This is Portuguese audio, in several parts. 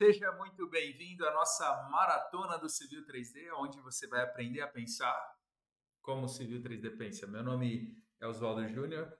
Seja muito bem-vindo à nossa maratona do Civil 3D, onde você vai aprender a pensar como o Civil 3D pensa. Meu nome é Oswaldo Júnior,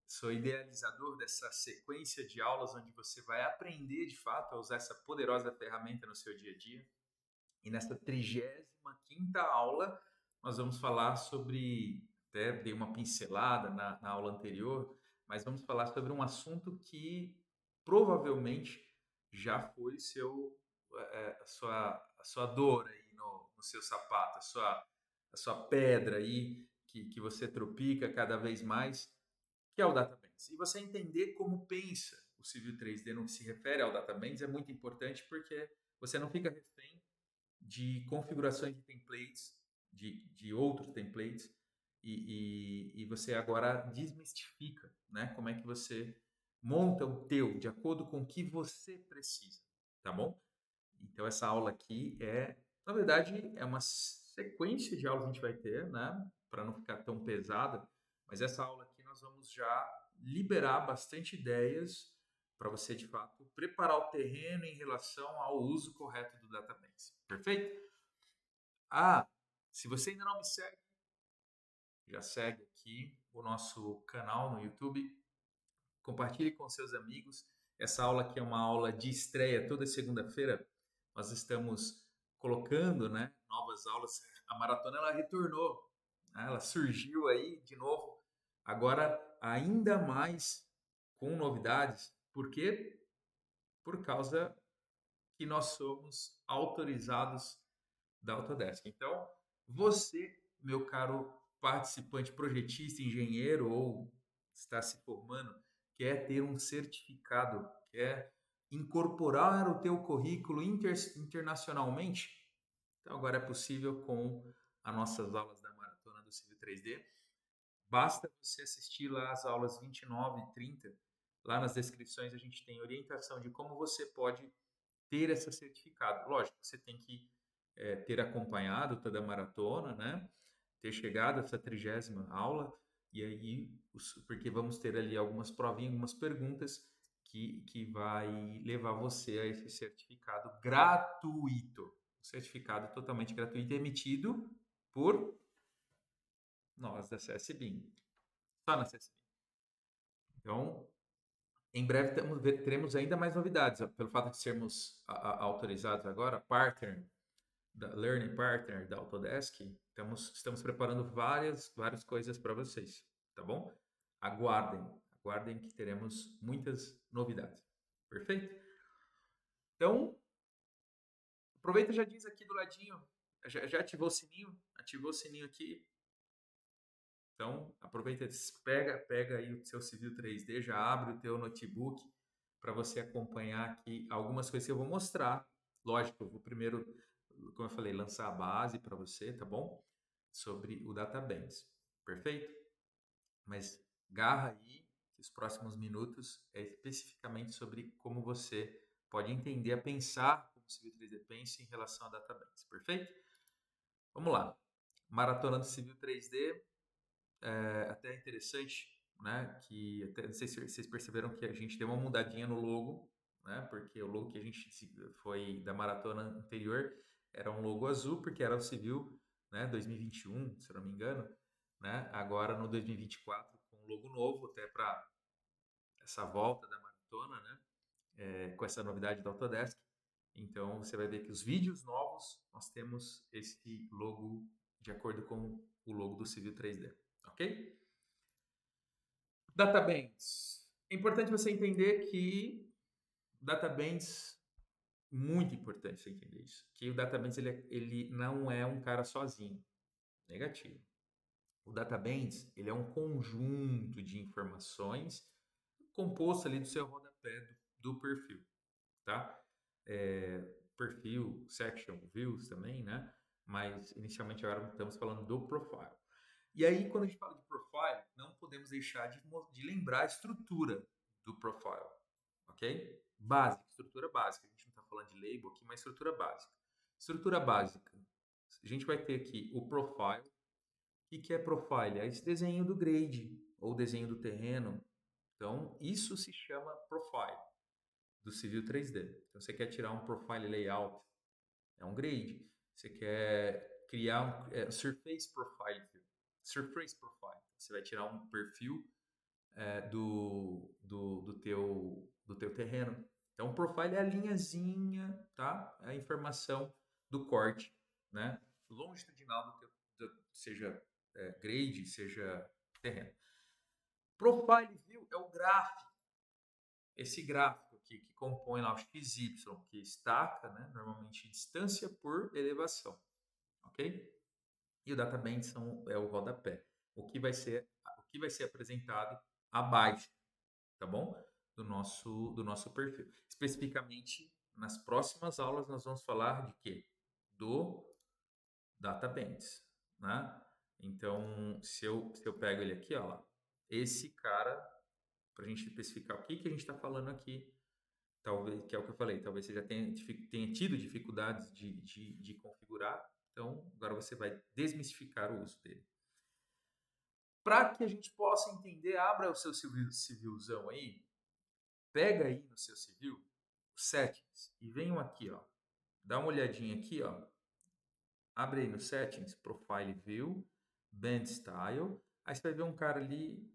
sou idealizador dessa sequência de aulas onde você vai aprender de fato a usar essa poderosa ferramenta no seu dia a dia. E nesta 35ª aula, nós vamos falar sobre, até dei uma pincelada na aula anterior, mas vamos falar sobre um assunto que provavelmente já foi a sua dor aí no seu sapato, a sua pedra aí que você tropica cada vez mais, que é o DataBands. E você entender como pensa o Civil 3D no que se refere ao DataBands é muito importante porque você não fica refém de configurações de templates, de outros templates, e você agora desmistifica, né? Como é que você monta o teu de acordo com o que você precisa, tá bom? Então essa aula aqui na verdade, é uma sequência de aulas que a gente vai ter, né? Para não ficar tão pesada, mas essa aula aqui nós vamos já liberar bastante ideias para você, de fato, preparar o terreno em relação ao uso correto do database. Perfeito? Ah, se você ainda não me segue, já segue aqui o nosso canal no YouTube, compartilhe com seus amigos. Essa aula aqui é uma aula de estreia toda segunda-feira. Nós estamos colocando, né, novas aulas. A maratona ela retornou, né, ela surgiu aí de novo, agora ainda mais com novidades. Por quê? Por causa que nós somos autorizados da Autodesk. Então, você, meu caro participante, projetista, engenheiro ou está se formando, quer ter um certificado, quer incorporar o teu currículo internacionalmente, então agora é possível com as nossas aulas da Maratona do Civil 3D. Basta você assistir lá as aulas 29 e 30. Lá nas descrições a gente tem orientação de como você pode ter esse certificado. Lógico, você tem que ter acompanhado toda a maratona, né? Ter chegado a essa 30ª aula, e aí, porque vamos ter ali algumas provinhas, algumas perguntas que vai levar você a esse certificado gratuito. Um certificado totalmente gratuito emitido por nós da CSBIM. Só na CSBIM. Então, em breve teremos ainda mais novidades. Pelo fato de sermos autorizados agora, partner da Learning Partner da Autodesk, estamos preparando várias coisas para vocês, tá bom? Aguardem que teremos muitas novidades. Perfeito? Então, aproveita e já diz aqui do ladinho, já ativou o sininho? Ativou o sininho aqui? Então, aproveita, pega aí o seu Civil 3D, já abre o teu notebook para você acompanhar aqui algumas coisas que eu vou mostrar. Lógico, eu vou primeiro, como eu falei, lançar a base para você, tá bom? Sobre o DataBands. Perfeito? Mas garra aí, que os próximos minutos é especificamente sobre como você pode entender a pensar como o Civil 3D pensa em relação a DataBands. Perfeito? Vamos lá. Maratona do Civil 3D. Até interessante, né? Que até, não sei se vocês perceberam que a gente deu uma mudadinha no logo, né? Porque o logo que a gente foi da maratona anterior era um logo azul, porque era o Civil, né? 2021, se eu não me engano, né? Agora no 2024 com um logo novo, até para essa volta da maratona, né? Com essa novidade da Autodesk. Então você vai ver que os vídeos novos nós temos esse logo de acordo com o logo do Civil 3D, ok? DataBands. É importante você entender que DataBands, muito importante você entender isso, que o DataBands ele não é um cara sozinho, negativo. O DataBands ele é um conjunto de informações composto ali do seu rodapé do perfil, tá? Perfil, section, views também, né? Mas inicialmente agora estamos falando do profile. E aí, quando a gente fala de profile, não podemos deixar de lembrar a estrutura do profile, ok? Básica, estrutura básica. A gente não está falando de label aqui, mas estrutura básica. Estrutura básica. A gente vai ter aqui o profile. O que é profile? É esse desenho do grade ou desenho do terreno. Então, isso se chama profile do Civil 3D. Então, você quer tirar um Profile Layout, é um grade. Você quer criar um Surface Profile View. Surface Profile. Você vai tirar um perfil do teu terreno. Então, o profile é a linhazinha, tá? É a informação do corte, né? Longitudinal seja grade, seja terreno. Profile View é o gráfico. Esse gráfico aqui que compõe lá o XY, que estaca, né? Normalmente distância por elevação, ok? E o databand é o rodapé. O que vai ser apresentado abaixo, tá bom? Do nosso perfil. Especificamente, nas próximas aulas, nós vamos falar de quê? Do databands, né? Então, se eu pego ele aqui, ó, esse cara, para a gente especificar o que a gente está falando aqui, talvez, que é o que eu falei, talvez você já tenha tido dificuldades de configurar, então agora você vai desmistificar o uso dele. Para que a gente possa entender, abra o seu civilzão aí, pega aí no seu civil, settings, e venham aqui, ó, dá uma olhadinha aqui, ó, abre aí no settings, profile view, band style, aí você vai ver um cara ali,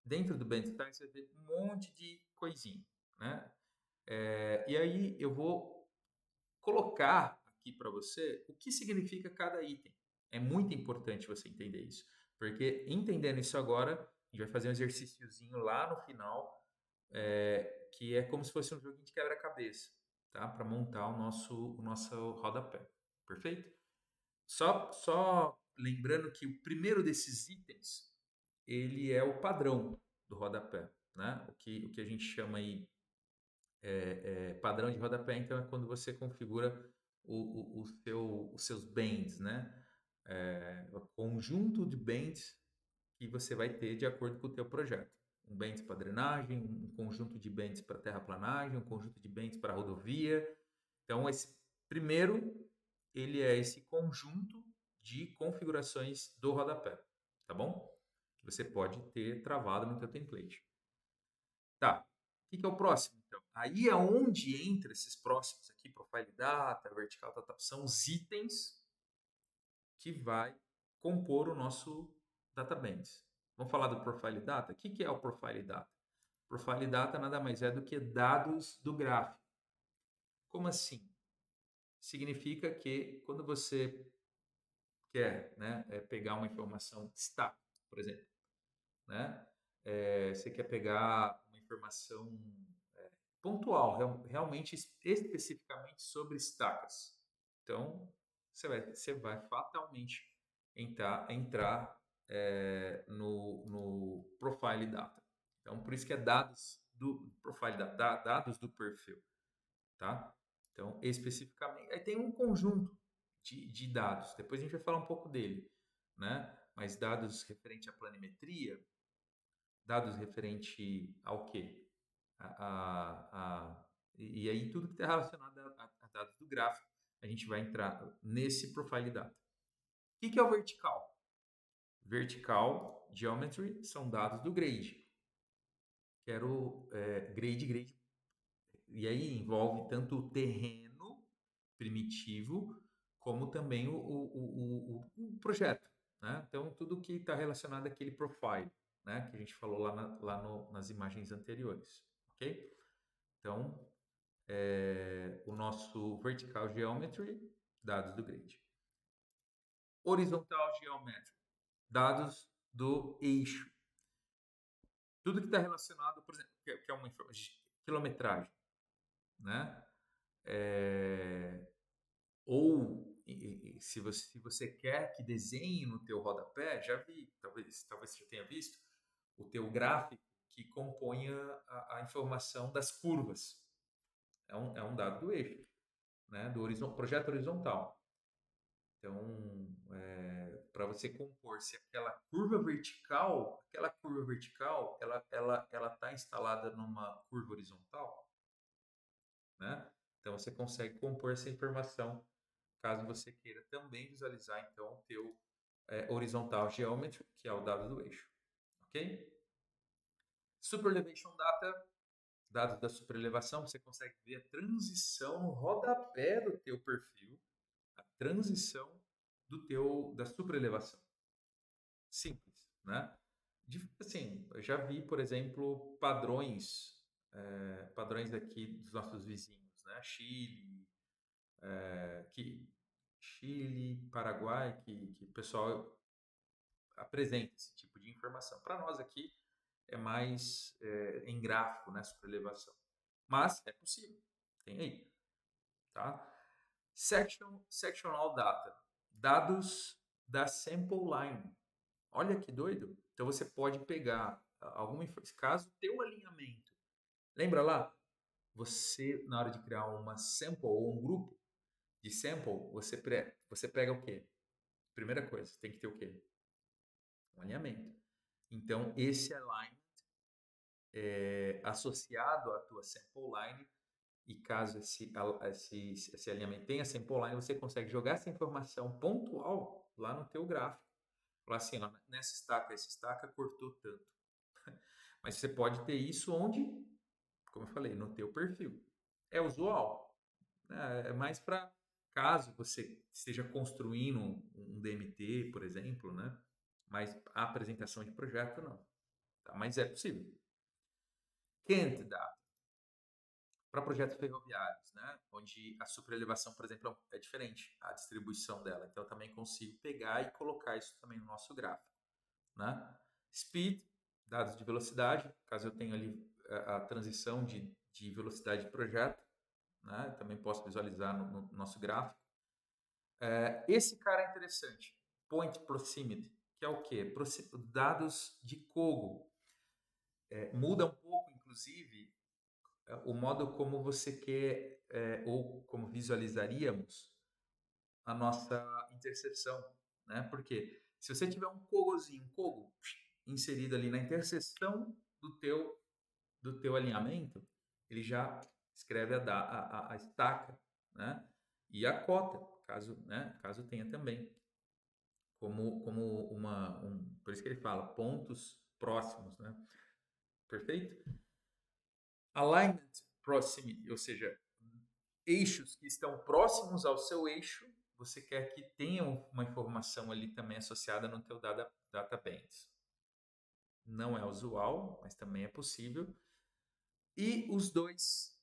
dentro do band style você vai ver um monte de coisinha, né? E aí eu vou colocar aqui para você o que significa cada item. É muito importante você entender isso, porque entendendo isso agora, a gente vai fazer um exercíciozinho lá no final, que é como se fosse um joguinho de quebra-cabeça, tá? Para montar o nosso rodapé. Perfeito? Só lembrando que o primeiro desses itens, ele é o padrão do rodapé, né? O que a gente chama aí padrão de rodapé, então é quando você configura os seus bands, né? O conjunto de bands que você vai ter de acordo com o teu projeto. Um bands para drenagem, um conjunto de bands para terraplanagem, um conjunto de bands para rodovia. Então, esse primeiro, ele é esse conjunto de configurações do rodapé, tá bom? Que você pode ter travado no teu template. Tá, o que é o próximo, então? Aí é onde entra esses próximos aqui, Profile Data, Vertical Data, são os itens que vai compor o nosso database. Vamos falar do Profile Data? O que é o Profile Data? Profile Data nada mais é do que dados do gráfico. Como assim? Significa que quando você quer, né, pegar uma informação stack, por exemplo, né, você quer pegar uma informação pontual, realmente especificamente sobre estacas. Então, você vai fatalmente entrar no Profile Data. Então, por isso que é dados do Profile Data, dados do perfil, tá? Então, especificamente, aí tem um conjunto de dados, depois a gente vai falar um pouco dele, né? Mas dados referente à planimetria, dados referente ao quê? E aí tudo que está relacionado a dados do gráfico, a gente vai entrar nesse Profile Data. O que é o vertical? Vertical Geometry são dados do grade. Quero grade. E aí envolve tanto o terreno primitivo, como também o projeto. Né? Então, tudo que está relacionado àquele profile, né? Que a gente falou nas imagens anteriores. Ok? Então, o nosso Vertical Geometry, dados do grid. Horizontal Geometry, dados do eixo. Tudo que está relacionado, por exemplo, que é uma quilometragem, né? Ou se você quer que desenhe no teu rodapé, já vi, talvez você já tenha visto, o teu gráfico que componha a informação das curvas. É um dado do eixo, né? Do projeto horizontal. Então, para você compor se aquela curva vertical, ela está instalada numa curva horizontal, né? Então, você consegue compor essa informação, caso você queira também visualizar, então, o teu horizontal geometry, que é o dado do eixo, ok? Super Elevation Data, dados da superelevação, você consegue ver a transição no rodapé do teu perfil, a transição da superelevação. Simples, né? Assim, eu já vi, por exemplo, padrões aqui dos nossos vizinhos, né? Chile, Paraguai, que o pessoal apresenta esse tipo de informação. Para nós aqui é mais em gráfico, né? Superelevação. Mas é possível, tem aí, tá? Sectional data, dados da sample line. Olha que doido. Então você pode pegar alguma informação, caso teu alinhamento. Lembra lá? Você, na hora de criar uma sample ou um grupo de sample, você pega o quê? Primeira coisa, tem que ter o quê? Um alinhamento. Então, esse align associado à tua sample line, e caso esse alinhamento tenha sample line, você consegue jogar essa informação pontual lá no teu gráfico. Falar assim, ó, nessa essa estaca cortou tanto. Mas você pode ter isso onde? Como eu falei, no teu perfil. É usual. É mais para caso você esteja construindo um DMT, por exemplo, né? Mas a apresentação de projeto não. Tá? Mas é possível. Quente dá para projetos ferroviários, né? Onde a superelevação, por exemplo, é diferente, a distribuição dela. Então, eu também consigo pegar e colocar isso também no nosso gráfico, né? Speed, dados de velocidade, caso eu tenha ali a transição de velocidade de projeto, né? Também posso visualizar no nosso gráfico. Esse cara é interessante, Point Proximity, que é o quê? Dados de Kogo. Muda um pouco, inclusive, o modo como você quer, ou como visualizaríamos a nossa interseção, né? Porque se você tiver um Kogozinho, um Kogo inserido ali na interseção do teu alinhamento, ele já escreve a estaca, né? E a cota, caso tenha também, como por isso que ele fala pontos próximos, né? Perfeito? Alignment proximity, ou seja, eixos que estão próximos ao seu eixo, você quer que tenham uma informação ali também associada no teu database. Não é usual, mas também é possível. E os dois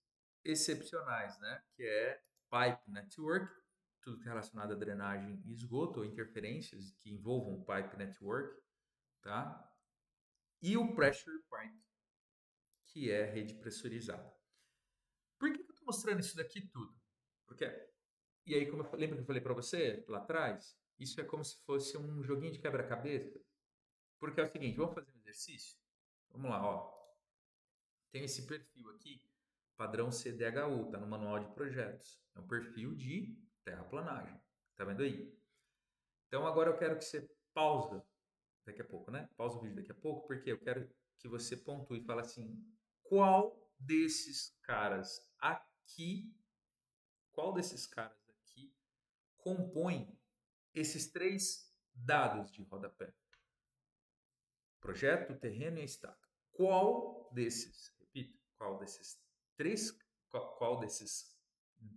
excepcionais, né? Que é Pipe Network, tudo relacionado a drenagem e esgoto, ou interferências que envolvam Pipe Network, tá? E o Pressure Point, que é rede pressurizada. Por que eu estou mostrando isso daqui tudo? Porque, e aí, lembra que eu falei para você lá atrás? Isso é como se fosse um joguinho de quebra-cabeça. Porque é o seguinte, vamos fazer um exercício? Vamos lá, ó. Tem esse perfil aqui, padrão CDHU, está no manual de projetos. É um perfil de terraplanagem. Tá vendo aí? Então agora eu quero que você pausa daqui a pouco, né? Pausa o vídeo daqui a pouco, porque eu quero que você pontue e fale assim: aqui, qual desses caras aqui compõe esses três dados de rodapé? Projeto, terreno e estaca. Repito,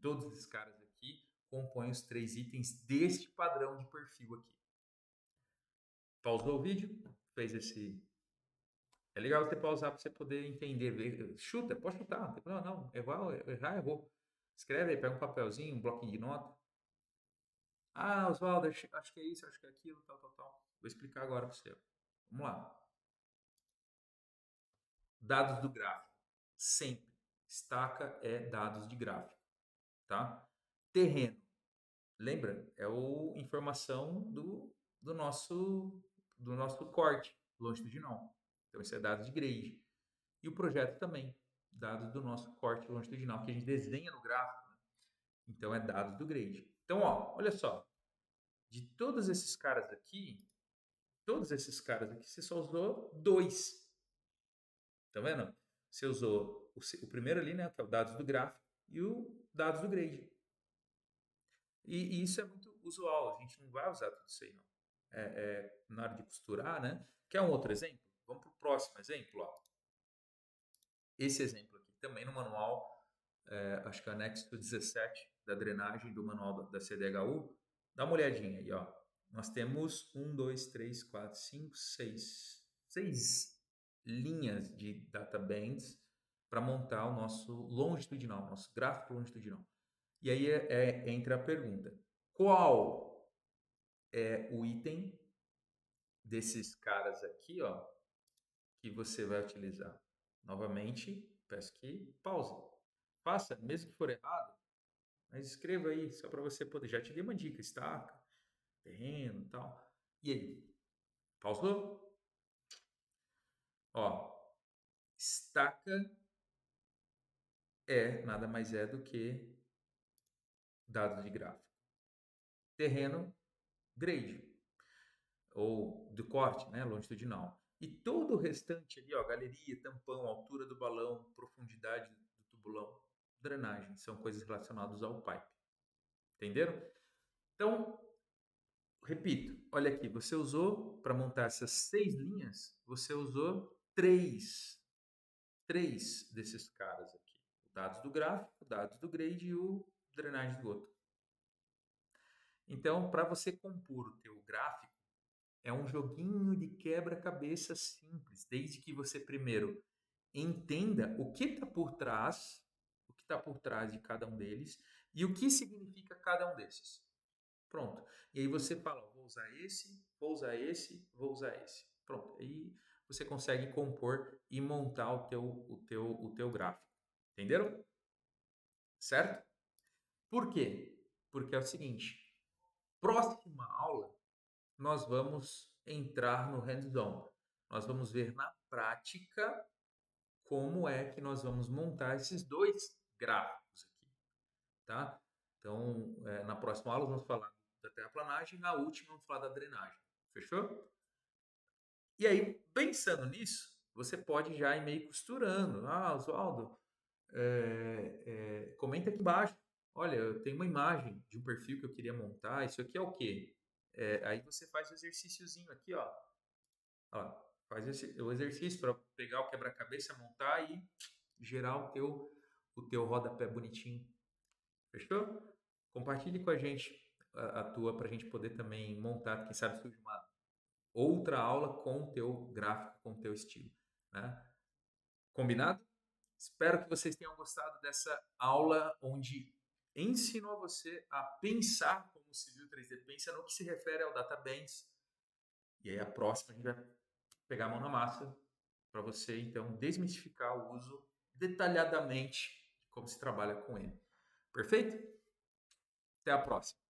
todos esses caras aqui compõem os três itens deste padrão de perfil aqui? Pausou o vídeo? Fez esse... É legal você pausar para você poder entender. Chuta, pode chutar. Não, errar, errou. Escreve aí, pega um papelzinho, um bloquinho de nota. Ah, Oswaldo, acho que é isso, acho que é aquilo, tal. Vou explicar agora para você. Vamos lá. Dados do gráfico. Sempre. Estaca é dados de gráfico. Tá? Terreno. Lembra? É a informação do nosso corte longitudinal. Então, isso é dados de grade. E o projeto também. Dados do nosso corte longitudinal, que a gente desenha no gráfico. Né? Então, é dados do grade. Então, ó, olha só. De todos esses caras aqui, você só usou 2. Tá vendo? Você usou o primeiro ali, né, que é o dados do gráfico, e o dados do grade. E isso é muito usual, a gente não vai usar tudo isso aí, não. Na hora de costurar, né? Quer um outro exemplo? Vamos para o próximo exemplo, ó. Esse exemplo aqui também no manual, acho que é o anexo 17 da drenagem do manual da CDHU. Dá uma olhadinha aí, ó. Nós temos 1, 2, 3, 4, 5, 6 linhas de data bands para montar o nosso longitudinal, nosso gráfico longitudinal. E aí entra a pergunta: qual é o item desses caras aqui, ó, que você vai utilizar? Novamente, peço que pause. Faça, mesmo que for errado, mas escreva aí, só para você poder. Já te dei uma dica: estaca, terreno e tal. E aí? Pausou? Ó, estaca nada mais é do que dados de gráfico. Terreno, grade, ou do corte, né, longitudinal. E todo o restante ali, ó, galeria, tampão, altura do balão, profundidade do tubulão, drenagem, são coisas relacionadas ao pipe. Entenderam? Então, repito, olha aqui, você usou, para montar essas 6 linhas, você usou 3 desses caras aqui. Dados do gráfico, dados do grade e o drenagem do outro. Então, para você compor o teu gráfico, é um joguinho de quebra-cabeça simples, desde que você primeiro entenda o que está por trás, de cada um deles e o que significa cada um desses. Pronto. E aí você fala, vou usar esse, vou usar esse, vou usar esse. Pronto. Aí você consegue compor e montar o teu gráfico. Entenderam? Certo? Por quê? Porque é o seguinte, próxima aula nós vamos entrar no hands-on. Nós vamos ver na prática como é que nós vamos montar esses 2 gráficos aqui, tá? Então, na próxima aula vamos falar da terraplanagem, na última vamos falar da drenagem. Fechou? E aí, pensando nisso, você pode já ir meio costurando. Ah, Oswaldo, comenta aqui embaixo. Olha, eu tenho uma imagem de um perfil que eu queria montar. Isso aqui é o quê? Aí você faz o exercíciozinho aqui, ó. Faz o exercício para pegar o quebra-cabeça, montar e gerar o teu rodapé bonitinho. Fechou? Compartilhe com a gente a tua para a gente poder também montar, quem sabe surge uma outra aula com o teu gráfico, com o teu estilo, né? Combinado? Espero que vocês tenham gostado dessa aula onde ensino a você a pensar como o Civil 3D pensa no que se refere ao DataBands. E aí a próxima a gente vai pegar a mão na massa para você então desmistificar o uso detalhadamente de como se trabalha com ele. Perfeito? Até a próxima.